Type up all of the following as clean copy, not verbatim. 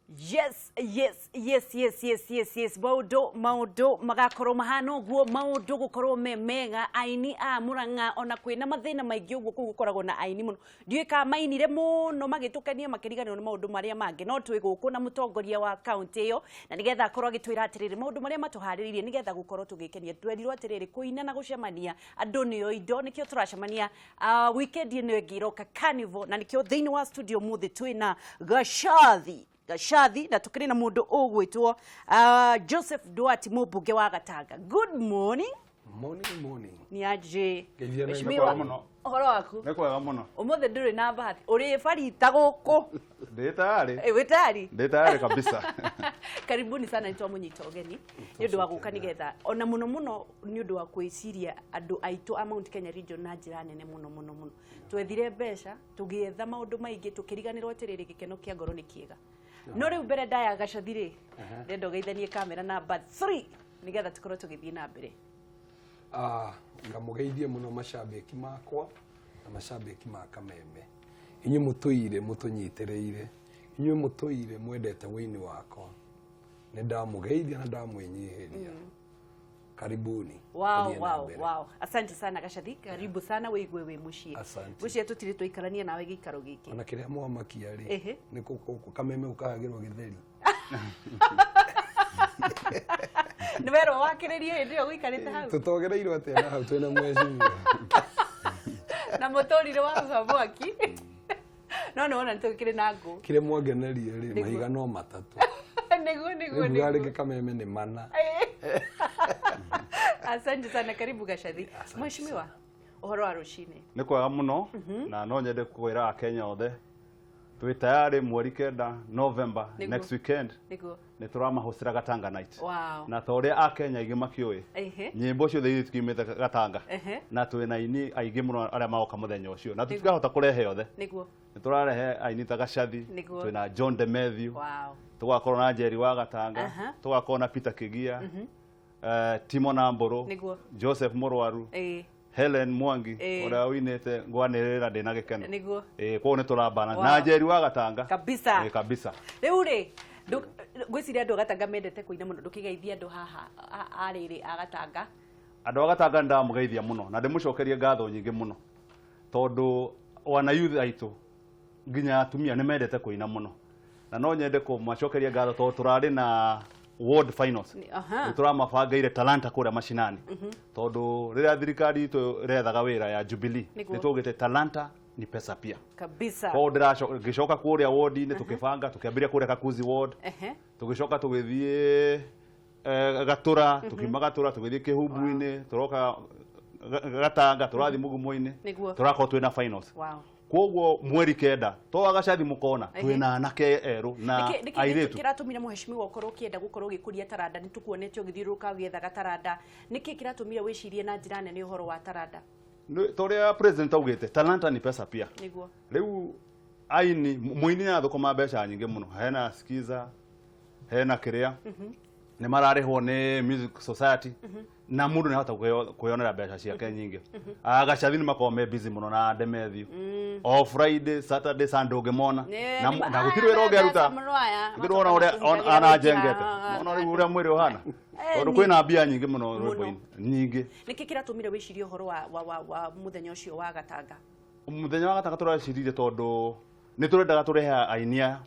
Yes. Maudo magakoro mahano guo maudo gukoro memega aini a Muranga ona kwina mathina maingi uguo kugukoragwo na aini muno ndiwika mainire muno magitukania makiriganiro na maudo maria mangi no twi guku na mutongoria wa county iyo na nigetha akorwo agitwira atiriri maudo maria matuhariririe nigetha gukorwo tugikenia twerirwo atiriri kuina na gucemania andu niyo indo nikio turacemania weekend ino ngiroka carnival na nikio thiini wa studio muthi twina Gashathi na tukiri na mundu ugwitwo Joseph Duarte Mubunge wa Gatanga. Good morning. Morning. Ni aje? Mheshimiwa muno. Horo waku? Nekwega muno. Umuthe nduri na bahati. Uri farita guku. Ndetari. Wetari? Ndetari kabisa. Karibuni sana nitwa munyita ogeni. Ni undu wa guka nigetha ona muno ni undu wa kwiciria andu aitu a Mount Kenya region na njira nene muno. Twethire mbeca tugietha maundu maingi tukiriganirwo atiriri gikeno kia ngoro ni kiega. No riu mbere ndaya Gacathire ndendo geithanie kamera number 3 nigetha tukorwo tugithie na mbere. Ngamugeithie muno macambiki makwa na macambiki ma Kameme. Inyu mutuire mutunyitireire. Inyu mutuire mwendete wini wako. Ne ndamugeithia na ndamwinyihiria. Karibuni. Wow. Asante sana Gacathi. Karibu sana weigwe we mushie. Mushie tutiri twikarania nawe gikaro giki. Ona kiria mwamakia ri. Ni kuko Kameme ukahagirwo githeri. Nivero wakiririe ndio gwikarite hau. Tutogereirwo atia hau twina mweciria. Na motorire wa sabwaki. No ona ntukire na ngo. Kire mwangenerie ri mahiga no matatu. Niguo. Ngari Kameme ni mana. Asante sana, karibu Gacathi. Mheshimiwa, uhoro wa rucini. Ni kwega muno na no nyende kuira Kenya othe. Twi tayari mweri kenda November next weekend. Ni turamahosira Gatanga night. Na toria a Kenya igi makioi. Nyimbo cio theithi tukimite Gatanga. Na twi na ini aigi muno aria magoka muthenya ucio. Na tutikahota kurehe othe. Ni turarehe aini ta Gacathi. Twi na John de Matthew. Tugakorwo na Jerry wa Gatanga. Tugakorwo na Peter Kigia. Timo Namboro, Joseph Morwaru, Helen Mwangi, ora winete ngwanirira ndina gikeno. Kwa ne turabana na Jerry wa Gatanga. Kabisa. Riu ri gwiciria andu Gatanga mendete kuina muno ndukigeithia andu haha ariri a Gatanga. Andu a Gatanga ndamugeithia muno na ndimucokerie ngatho nyingi muno. Tondu wana youth aitu nginya atumia ni mendete kuina muno. Na no nyende kumacokeria ngatho tondu turari na World Finals. Turamabanga talanta kuria mashinani. Tondu riria thirikari itu rethaga wira ya Jubilee nitugite talanta ni pesa pia. Kabisa. Kwa ngishoka kuria ward ni tukibanga tukiambiria kuria Kakuzi ward. Tugishoka tugithie Gatura, tukimaga tugithie Kihubu-ini, turoka Gatanga, turathi Mugumo-ini. Turako twina finals. Koguo mweri kenda to Gacathi mukona twina anake eru na airetu kiratumira muheshimiwa ukorwo kienda gukorwo gikuria taranda nitukuonete ugithiruka ugietha gataranda niki kiratumira wicirie na njira nene uhoro wa taranda toria president augite talanta ni pesa pia niguo riu aini muini na thukuma mbeca nyingi muno hena skiza hena kiria ni mararihwo ni music society na mundu nihota kuyonera mbeca ciake nyingi Gacathi ni makome busy muno na Demethiu o Friday Saturday Sunday ngemona na gutirwe roge ruta ndirona uria ana jengete ona uria mwiri uhana tondu kwina mbia nyingi muno rwimbo nyingi niki kiratumire wicirie uhoro wa muthenya ucio wa Gatanga muthenya wa Gatanga turacirire tondu ni turendaga turehe ainia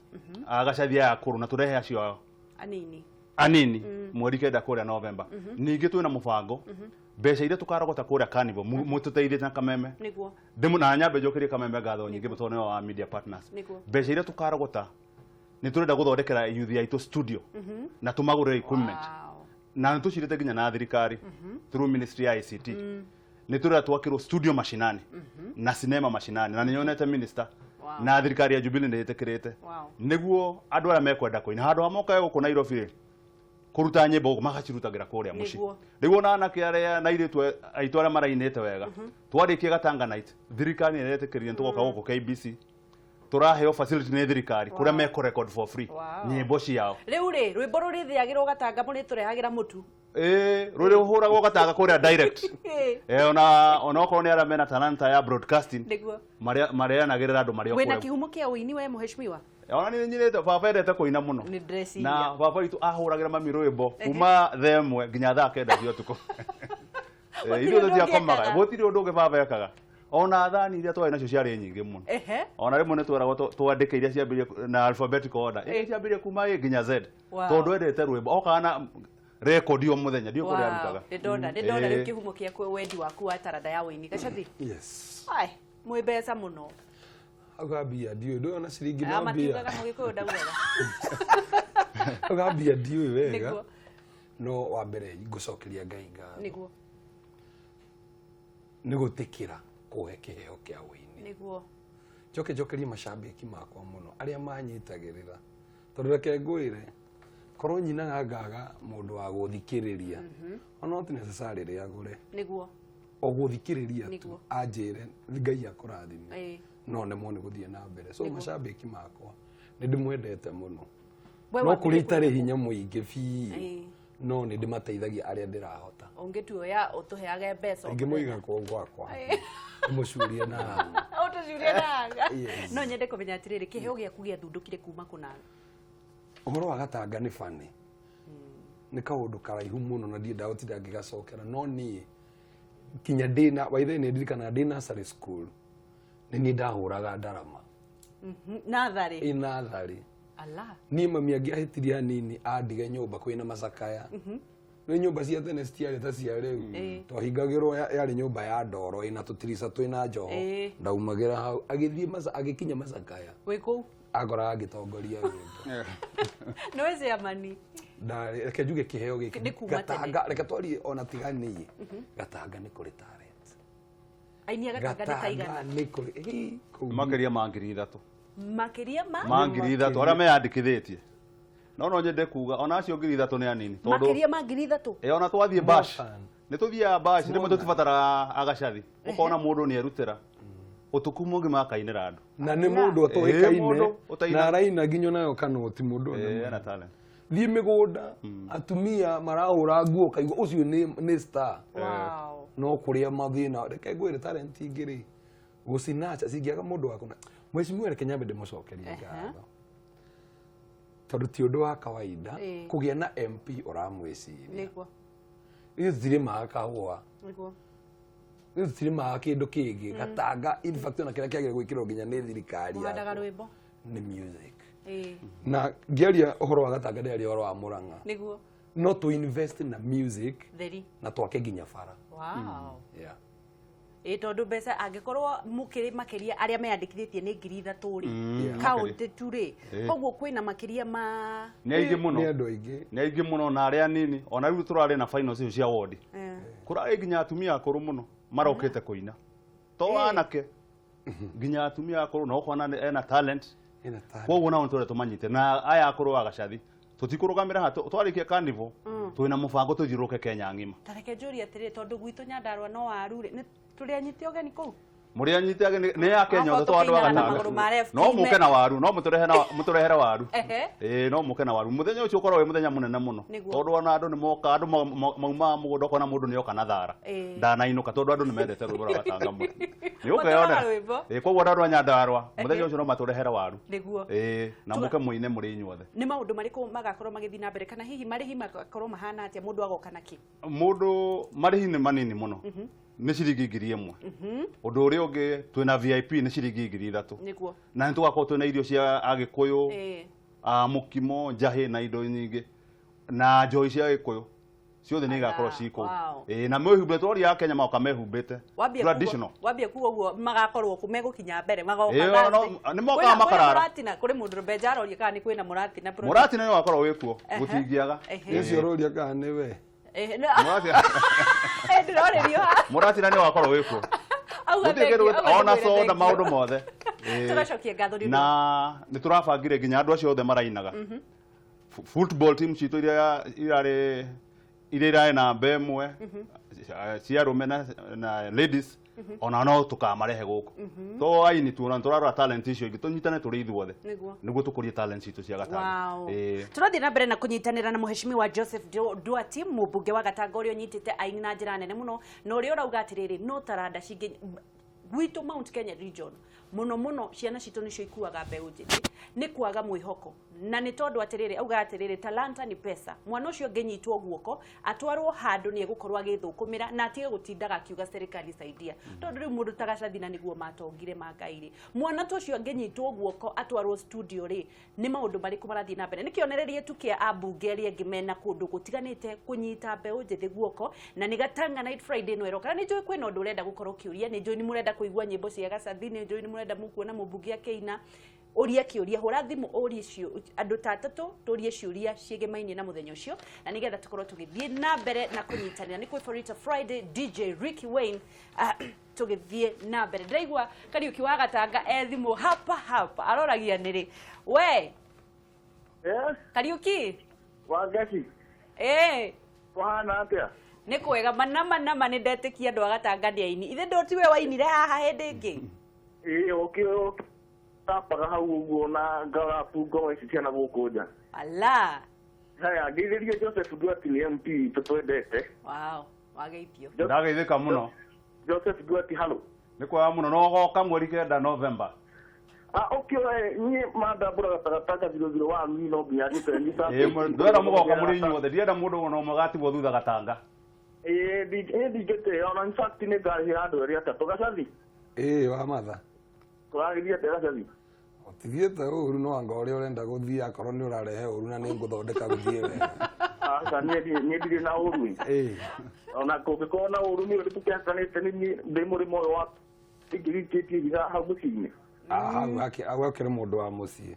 Gacathi ya kuru na turehe acio anini mweri kenda kuria November ningi twina mubango mbeca ire tukarogota kuria Carnival mututeithie na Kameme niguo ndimu na nyambe njokirie Kameme ngatho nyingi mutone wa media partners mbeca ire tukarogota ni turenda guthondekera youth yaitu studio na tumagurire equipment na nitucirite nginya na thirikari through ministry ya ICT ni turenda twakirwo studio mashinani na cinema mashinani na ninyonete minister na thirikari ya Jubilee ndiitikirite niguo andu ara mekwenda kuina handu hamoka guku Nairobi kuruta nyimbo magacirutagira kuria muci rigo na anake aria na iretu aitu aria marainete wega twarikie Gatanga night thirikari niretekirie tugoka guku KBC turaheo facility nä thirikari kuria meko record for free nyimbo ciao riu ri rwimbo ruri thiagirwo gatanga muri turehagira mutu ruri huragwo gatanga kuria direct ona ko ni ara mena talanta ya broadcasting maria nagirira andu maria wena kihumo kia uini we muheshimiwa ona ni nyirete baba endete kuina muno na baba itu ahuragira mami rwimbo kuma themwe nginya thaa kenda cio tuko ithuĩ tũtiakomaga gũtirĩ ũndũ ũngĩ baba ekaga ona thani iria twarĩ nacio ciarĩ nyingĩ mũno ona rĩmwe nĩ tweragwo twandĩke iria ciambĩrĩrie na alphabetical order iria ciambĩrĩrie kuma A nginya Z tondũ endete rwĩmbo okaga na record o mũthenya ndiũ kũrĩa arutaga ndona rĩu kĩhumo kĩa wendi waku wa taranda ya ũini Gacathi ai mwĩ mbeca mũno agambia ndiũ ndũ ona ciringi no mbia matiugaga mũgĩkũyũ ndaugaga agambia ndiũ wega no wa mbere ngũcokeria Ngai ngatho niguo nĩ gũtĩkĩra kũhe kĩheo kĩa ũini niguo njokeria macambĩki makwa mũno arĩa manyitagĩrĩra tondũ reke ngwĩre korwo nyinaga ngaga mũndũ wa gũthikĩrĩria ona not necessarily agũre niguo o gũthikĩrĩria tu anjĩre Ngai akũrathime no nemwo nĩ gũthiĩ na mbere so macambĩki makwa nĩ ndĩmwendete mũno no kũrĩ itarĩ hinya mũingĩ biũ no nĩ ndĩmateithagia arĩa ndĩrahota ũngĩtuoya ũtũheage mbeca ingĩmũiga kwa gwakwa mũcurie na ũtũcurie na no nyende kũmenya atĩrĩrĩ kĩheo gĩaku gĩathundũkire kuma kũna ũhoro wa gatanga nĩ bani nĩ kaũndũ karaihu mũno na ndiĩ ndahotire ngĩgacokera no niĩ kinya ndĩna waithe nĩ ndirikana ndĩ nursery school nĩ niĩ ndahũraga ndarama natharĩ Allah ni mami angĩahĩtirie hanini andige nyũmba kwĩna macakaya nĩ nyũmba cia tene citiarĩ ta cia rĩu twahingagĩrwo yarĩ nyũmba ya ndoro ĩna tũtirica twĩna njoho ndaumagĩra hau agĩkinya macakaya wĩ kũu akoraga ngĩtongoria rwĩmbo nĩ ciamani reke njuge kĩheo gĩkĩ gatanga reke twarie ona tiga niĩ gatanga nĩ kũrĩ talent aini gatanga nĩ taigana nĩ kũrĩ makĩria ma ngiri ithatũ makĩria ma ngiri ithatũ arĩa meyandĩkithĩtie no nyende kuga ona acio ngiri ithatũ nĩ anini tondũ makĩria ma ngiri ithatũ ona twathiĩ bash nĩ tũthiaga bash rĩmwe tũtibataraga Agacathi ũkona mũndũ nĩ erutĩra ũtukũ mũngĩ makainĩra andũ na nĩ mũndũ ũtoĩkaine na araina nginya nayo kanoti mũndũ ena talent thiĩ mĩgũnda atumia marahũra nguo kaigua ũcio nĩ star no kũrĩa mathĩna reke ngwĩre talent ingĩ-rĩ gũcinacha cingĩaga mũndũ wakona Mheshimiwa reke nyambe ndĩmũcokerie ngatho tondũ ti ũndũ wa kawaida kũgĩa na MP ũramwĩciria ithuĩ tũtirĩmaga kahũa ithuĩ tũtirĩmaga kĩndũ kĩngĩ gatanga in fact ona kĩrĩa kĩagĩrĩire gwĩkĩrwo nginya nĩ thirikari nĩ music na ngĩaria ũhoro wa gatanga ndĩaria ũhoro wa Mũrang'a no to invest na music na twake nginya bara tondũ mbeca angĩkorwo mũkĩrĩ makĩria arĩa meyandĩkithĩtie nĩ ngiri ithatũ-rĩ kaũntĩ tu-rĩ koguo kwĩna makĩria ma nĩ aingĩ mũno nĩ aingĩ mũno na arĩa anini ona rĩu tũrarĩ na finals icio cia ward kũrarĩ nginya atumia akũrũ mũno marokĩte kũina to anake nginya atumia akũrũ na ũkona ena talent koguo nao nĩtũrĩa tũmanyite na aya akũrũ a Gacathi tũtikũrũgamĩra ha twarĩkia carnival twĩna mũbango tũthiũrũke Kenya ng'ima tareke njũrie atĩrĩrĩ tondũ gwitũ Nyandarua no waru-rĩ tũrĩ anyite ũgeni kũu mũrĩ anyite nĩ ya Kenya othe tondũ Gatanga no mũke na waru no mũtũrehere waru no mũke na waru mũthenya ũcio ũkorwo wĩ mũthenya mũnene mũno tondũ ona andũ nĩ moka andũ mauma mũgũnda ũkona mũndũ nĩ oka na thara ndanainũka tondũ andũ nĩ mendete rwĩmbo rwa Gatanga mũno nĩ ũkeyonera koguo andũ a Nyandarua mũthenya ũcio no matũrehere waru na mũke mũine mũrĩ inyuothe nĩ maũndũ marĩkũ magakorwo magĩthiĩ na mbere kana hihi marĩhi magakorwo mahana atĩa mũndũ agoka na kĩ mũndũ marĩhi nĩ manini mũno nĩ ciringi ngiri ĩmwe ũndũ ũrĩa ũngĩ twĩna VIP nĩ ciringi ngiri ithatũ na nĩ tũgakorwo twĩna irio cia Agĩkũyũ mũkimo njahĩ na indo nyingĩ na njoi cia Gĩkũyũ ciothe nĩ igakorwo cikũu na mwĩhumbĩte twaria Kenya magoka mehumbĩte traditional wambia kuga ũguo magakorwo megũkinya mbere nĩ mokaga makarara kũrĩ mũndũ mbenja aroria kana nĩ kwĩna mũratina mũratina nĩ wakorwo wĩkuo gũtingiaga ũcio ũroria kana nĩ we mũratina nĩ wakorwo wĩkuo ona soda maũndũ mothe na nĩ tũrabangire nginya andũ acio othe marainaga football team citũ iria irarĩ na mba ĩmwe cia arũme na ladies ona no tukamarehe guku to aini tuona turarora talent icio ingi tunyitane turi ithuothe niguo tukurie talent itu cia Gatanga turathie na mbere na kunyitanira na muheshimiwa Joseph Nduati mubunge wa Gatanga uria unyitite aini na njira nene muno na uria urauga atiriri no taranda cingi gwitu Mount Kenya region muno ciana citu nicio ikuaga mbeu njiti ni kuaga mwihoko na ni tondu atiriri auga atiriri talanta ni pesa mwana ucio ngenyitwo guoko atwarwo handu ni egukorwa agithukumira na atige gutindaga akiuga serikali saidia tondu riu mundu tagacathina niguo matongire mangairi mwana ucio ngenyitwo guoko atwarwo studio ri ni maundu mariku marathie na mbere nikionererie tu kia abunge ri ngimena kundu gutiganite kunyita mbeu njithi guoko na ni Gatanga Night Friday no eroka ni njui kwina undu urenda gukorwo kiuria ni njui ni murenda kuigua nyimbo cia gacathi ni njui ni murenda mukuona mubunge akeina uria kiuria hura thimu uria cio andu tatatu turie ciuria ciegemaini na muthenya ucio na nigetha tukorwo tugithie na mbere na kunyitanira ni kwi Favorite Friday DJ Ricky Wayne tugithie na mbere ndaigua Kariuki wa Gatanga thimu hapa aroragia niri we Kariuki Wangeci wahana atia ni kwega manama ni ndetikia andu a Gatanga ni aini ithe ndotiwe wainire haha hindi ingi okio tapaga hau uguo na ngarafunga wa ciana guku nja ala haya ngiririe Joseph Nduati ni MP tutwendete wageithio ndageithika muno Joseph Nduati halo ni kwa muno no goka mweri 9 November okio ni manda bura Gatanga 001 ni no nginya gitendita ndwera mugoka muri inyuothe ndienda mundu no mugatigwo thutha Gatanga digete ona in fact ni ngahira andu eri atatu gacathi wa matha twagirie gacathi otithiete uru no anga uria urenda guthia akorwo ni urarehe uru na ni nguthondeka guthie wega ni ndire na uru ona kungikona na uru ni uri tukiakanite ni ndi murimo wa tigirikiti higa hau mucini agwakire mundu wa mucii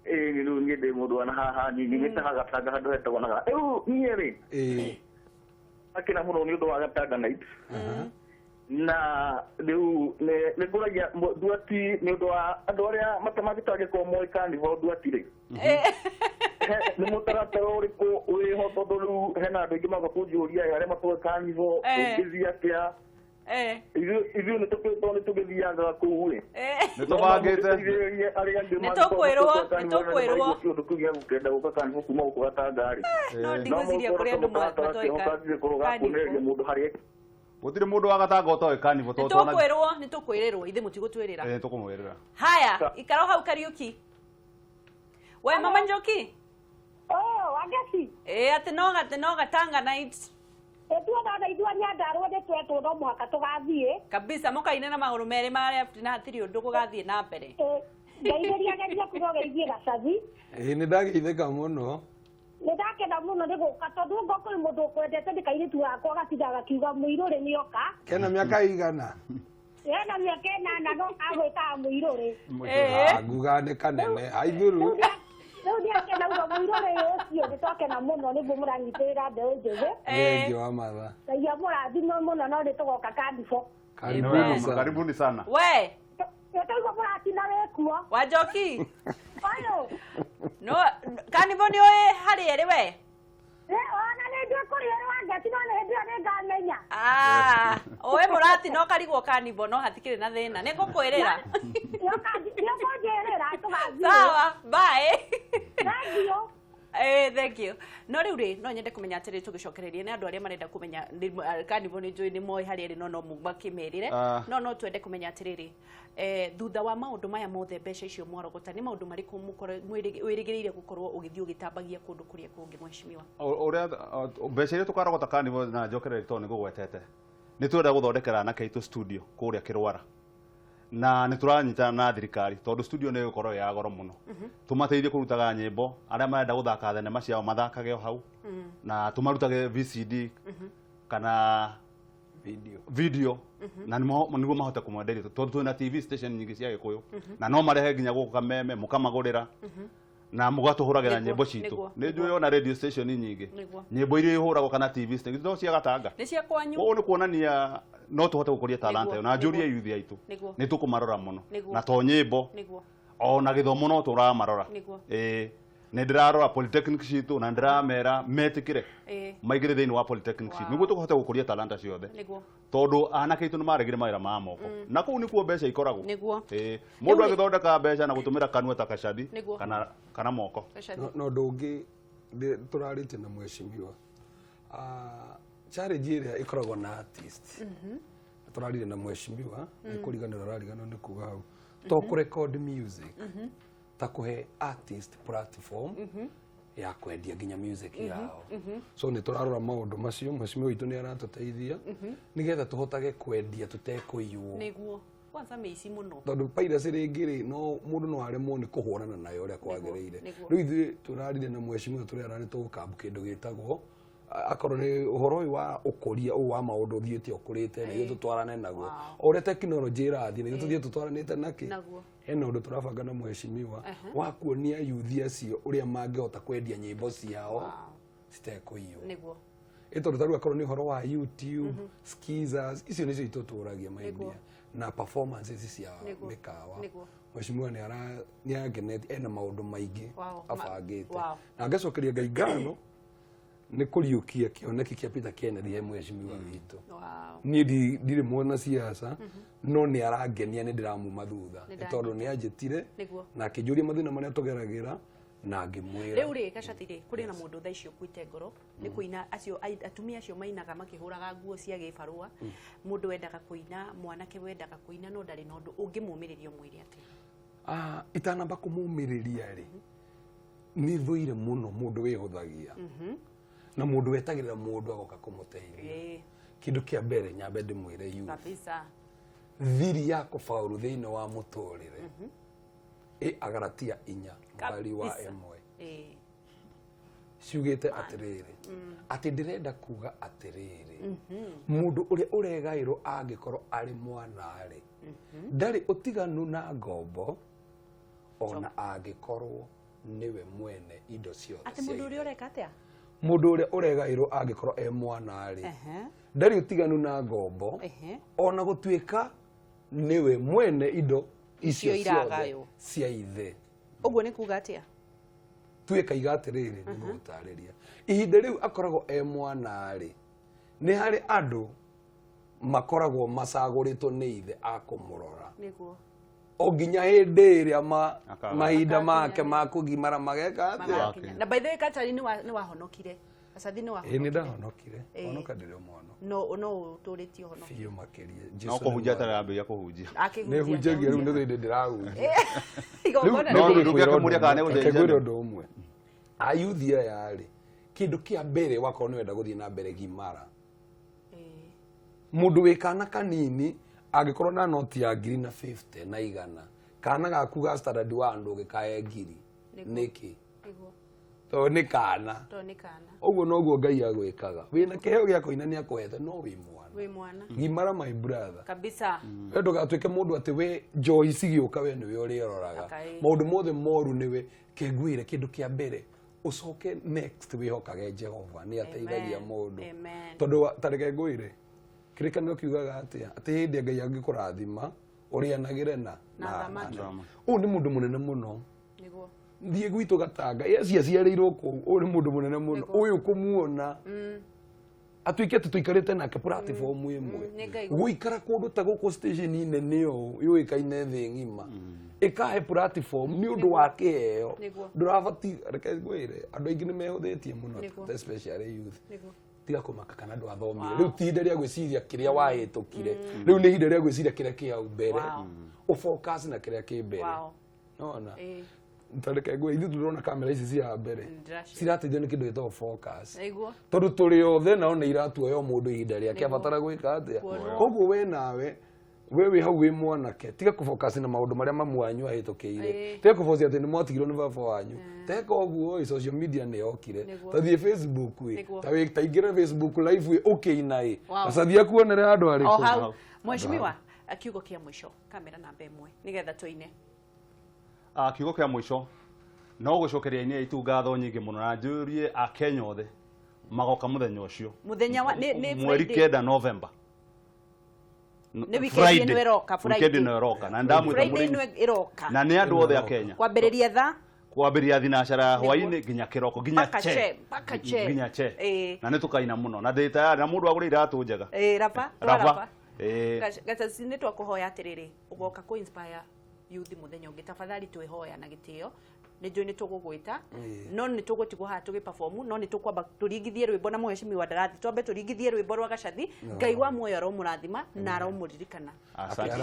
ni ru ni ndi mundu na haha ni ngitaga Gatanga handu hetagwo na ni ri akina muno ni undu wa Gatanga Night na riu ni nguragia Nduati ni undu wa andu aria matamagitage ko moi Carnival Nduati ri ni mutaratara uriku wiho tondu riu hena andu ingi maga kunjuria aria matwe Carnival ungithia kia ithu ni tugithiaga kuu ri ni tubangite ni tukwirwo tukugia gukenda guka Carnival kuma guku Gatanga ri no ndigwiciria kuri andu matweka mundu hari gutire mundu wa Gatanga utoe Carnival ni tukwirirwo ithe mutigutwirira tukumwirira haya ikaro hau Kariuki we mama Njoki Wangeci ati no Gatanga Night tuona idua ni andarwo de twetu no mwaka tugathie kabisa mukaine na maguru mere maria na hatiri undu kugathie na mbere ngaitheria geria kugeithie gacathi ni ndageithika muno ndakenda muno ni guka tondu ngoko mundu kwendete ndikairitu wakwa gatigaga kiuga muiruri ni oka kena miaka igana na miaka 8 no agwika muiruri nguga ni kanene aithuru riu ni akena uga muiruri ucio ni twakena muno ni muranyitira mbeu njithe wengi wa matha ya murathimo muno no ni tugoka karibuni sana we Yataigo muratina wekuo Wanjoki ayo no Carnival ni oe hari eri we ona ni ndio kuri eri Wangeci no ni ndio ni ngamenya oe murati no karigwo Carnival no hatikire na thina ni ngukwirira yo konjerera tugathie sawa bye thank you thank you no riu ri no nyende kumenya atiri tugicokererie ni andu aria marenda kumenya Carnival ni njui ni moi hari eri no mumakimerire no twende kumenya atiriri thutha wa maundu maya mothe mbeca icio mwarogota ni maundu mariku wirigireire gukorwo ugithio gitambagia kundu kuria kungi mweshimiwa uria mbeca iria tukarogota Carnival na njokerere to ni gugwetete ni twenda guthondekera na kaitu studio kuria Kirwara na ni turanyita na thirikari tondu studio ni gukorwo ya goro muno tumateithie kurutaga nyimbo aria marenda guthaka thenema ciao mathakage hau na tumarutage VCD kana video na niguo mahote kumwenderia tondu twina TV station nyingi cia Gikuyu na no marehe nginya guku Kameme mukamagurira na mugatuhuragira nyimbo citu ni njui ona radio station nyingi nyimbo iria ihuragwo kana TV station no cia Gatanga ni cia kwanyu o ni kuonania no tuhote gukuria talanta na njuria yuthi aitu ni tukumarora muno na to nyimbo ona githomo no turamarora ne ndirarora polytechnic citu na ndiramera metikire maigire thiini wa polytechnic citu niguo tukuhote gukuria talanta ciothe tondu anake itu nimaregire mawira ma moko na kuu nikuo mbeca ikoragwo mundu agithondeka mbeca na gutumira kanua ta kacadi kana moko no ndungi turarite na mweshimiwa challenge iria ikoragwo na artist turarire na mweshimiwa ikuriganira rarigano ni kuga hau to ku record music ta kuhe artist platform ya kwendia ginya music yao so ni turarora maundu macio mweshimiwa itu ni aratuteithia nigetha tuhotage kwendia tutekuiywo niguo kwanza meisi muno tondu piracy ringiri no mundu no aremwo ni kuhurana nayo uria kwagiriire riu ithuĩ turarire na mweshimiwa turera ni tugukambu kindu gitagwo akorwo ni uhoro uyu wa ukuria uyu wa maundu thiite ukurite na ithuĩ tutwarane naguo uria teknology irathie na ithuĩ tuthie tutwaranite naki hena undu turabanga na mweshimiwa wa kuonia youth acio uria mangihota kwendia nyimbo ciao citekuiywo niguo ito tutaru akorwo ni uhoro wa YouTube skizers icio nicio ituturagia maindia na performances cia mikawa mweshimiwa ni ageneti ena maundu maingi abangite na ngacokeria Ngai ngano ni kuriukia kioneki kia Peter Kennedy he mweshimiwa witu ni ndire mwona siasa no ni arangenia ni ndiramuma thutha tondu ni anjitire na akijuria mathina maria tugeragira na ngimwira riu ri gacatire kuri na mundu tha icio kuite ngoro ni kuina acio atumia acio mainaga makihuraga nguo cia gibarua mundu wendaga kuina mwanake wendaga kuina no ndari nondu ungimumiriria mwiri ati itanamba kumumiriria ri ni thuire muno mundu wihuthagia na mundu wetagirira mundu agoka kumuteithia kindu kia mbere nyambe ndimwire yu kabisa thiri ya kufaulu thiini wa muturire agaratia 4 mbali wa emwe ciugite atiriri ati ndirenda kuga atiriri mundu uria uregairwo angikorwo ari mwana ari ndari utiganu na ngombo ona angikorwo niwe mwene indo ciothe ati mundu uria ureka atia mundu uria uregairwo angikorwo e mwana ari ndari utiganu na ngombo ona gutuika niwe mwene indo icio ciothe cia ithe uguo ni kuga atia tuika igatiriri ni gutariria ihinda riu akoragwo e mwana ari ni hari andu makoragwo macaguritwo ni ithe akumurora niguo o nginya hindi iria mahinda make makugimara mageka atia na by the way Katari ni wahonokire acathi ni wahonokire ni ndahonokire honoka ndire mwana no turitio hono fiyo makiria no kuhunjia tarabe ya kuhunjia ne hunjagia riu ndi ndirahunjia igogona no ndugia kumuria kana ne uthejera ndo umwe ayuthia yari kindu kia mbere wako ni wenda guthie na mbere gimara mundu wikana kanini agikorwo na noti ya 50 na 100 kana gaku ga standard wa andu gikae 1000 niki to ni kana uguo noguo Ngai agwikaga wina kiheo gia koina ni akwethe no wi mwana gimara my brother kabisa endo gatwike mundu ati we joy cigiuka we niwe uri roraga maundu mothe moru niwe kengwire kindu kia mbere ucoke next wihokage Jehova ni ateithagia mundu tondu tareke ngwire kirikanio kiugaga atia ati hindi Ngai angikurathima urianagire na u ni mundu munene muno niguo ndie gwitu Gatanga eci aciarirwo ku u ni mundu munene muno uyu kumuona atuike tuikarite nake platform imwe guikara kundu ta guku station nene yo yuikaine thi ngima ikahe platform ni undu wa kiheo ndurabati reke gwire andu aingi ni mehuthitie muno especially youth tiga kumaka kana andu athomire riu ti ihinda ria gwiciria kiria wahitukire riu ni ihinda ria gwiciria kiria ki au mbere ufocus na kiria ki mbere nona ntareke ngwe ithu turona kamera ici cia mbere cirateithia ni kindu gitagwo focus tondu turi othe na ona iratuoya mundu ihinda ria kiabatara gwika atia koguo we nawe wewe hau wi mwanake tiga kufocus na maundu maria mamwanyu ahitukire tiga kufocus ati ni mwatigirwo ni baba wanyu teka oguo social media ni yokire tathie Facebook taingira Facebook live ukiina acathia kuonera andu ari ku mweshimiwa akiugo kia mwisho kamera namba 1 nigetha tuine kiugo kia mwisho no gucokeria ini itu ngatho nyingi muno na njurie a Kenya othe magoka muthenya ucio muthenya wa ni mweri 9 November ni weekend ino iroka Friday no iroka na ndamwita muri Friday no iroka na ni andu othe a Kenya kwambiriria tha kwambiria thinacara hwaini nginya kiroko nginya che nginya che na nitukaina muno na ndita na mundu agure iratu njega rapa gataci nä twakåhoya atä rä rä å goka kå inspire youth muthenya å ngä tafadhali twä hoya na gä tä o nä njå nä tå gå gwä ta no nä tå gå tigwo haha tå gä perform no nä tå kwamba tå ringithie rwä mbo na mũhecimi wa ndarathi twambe tå ringithie rwä mbo rwa gacathi ngai wa muoyo aromå rathima na aromå ririkana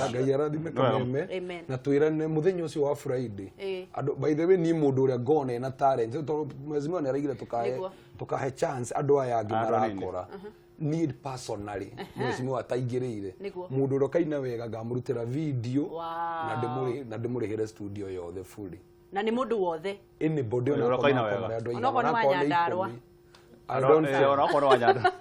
ngai arathime kameme na twä rane må thenya å cio wa Friday andå by the way niä må ndå å rä a ngona na talent mwezimio nä araigire tå kahe chance andå aya angä marakora need personally mwezimio ataingä rä ire må ndå å rä a kaina wega ngamå rutä ra video na ndä må rä hä re studio yothe fully na nä må ndå wothe anybody ona kaina wega ona ko nä wanyandarwa ona ko nä wanyandarwa